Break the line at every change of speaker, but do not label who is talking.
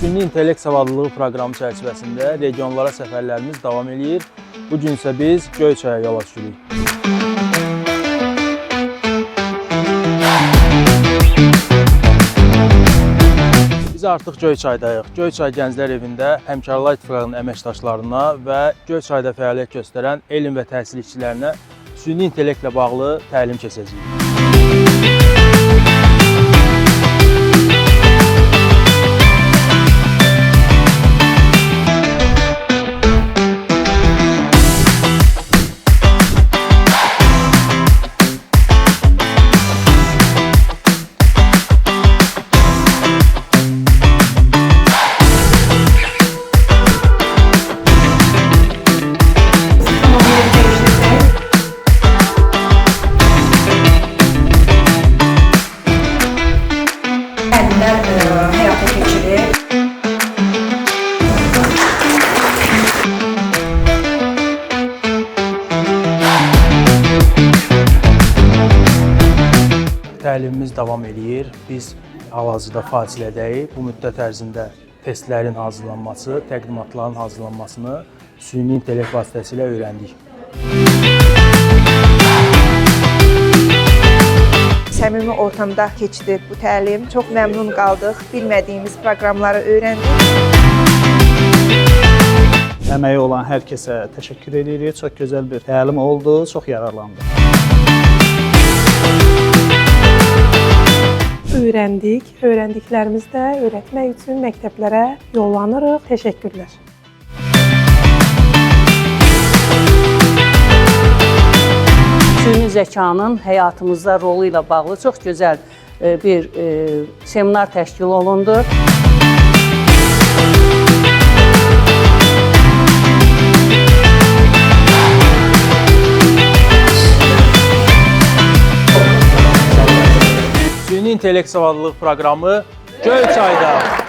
Süni intellekt savadlılığı proqramı çərçivəsində regionlara səfərlərimiz davam edir. Bu gün isə biz Göyçaya yola düşürük. Biz artıq Göyçaydayıq. Göyçay Gənclər Evində Həmkarlar İttifaqının əməkdaşlarına və Göyçayda fəaliyyət göstərən elm və təhsil işçilərinə süni intellektlə bağlı təlim keçəcəyik.
Həyata keçirir.
Təlimimiz davam edir. Biz hal-hazırda fasilədəyik. Bu müddət ərzində testlərin hazırlanması, təqdimatların hazırlanmasını süni intellekt vasitəsilə öyrəndik.
Səmimi ortamda keçdi bu təlim. Çox məmnun qaldıq. Bilmədiyimiz proqramları öyrəndik.
Əməyi olan hər kəsə təşəkkür edirik. Çox gözəl bir təlim oldu. Çox yararlandıq.
Öyrəndik. Öyrəndiklərimizi də öyrətmək üçün məktəblərə yollanırıq. Təşəkkürlər.
Süni zəkanın həyatımızda rolu ilə bağlı çox gözəl bir seminar təşkil olundu.
Süni intellekt savadlılıq proqramı Göyçayda.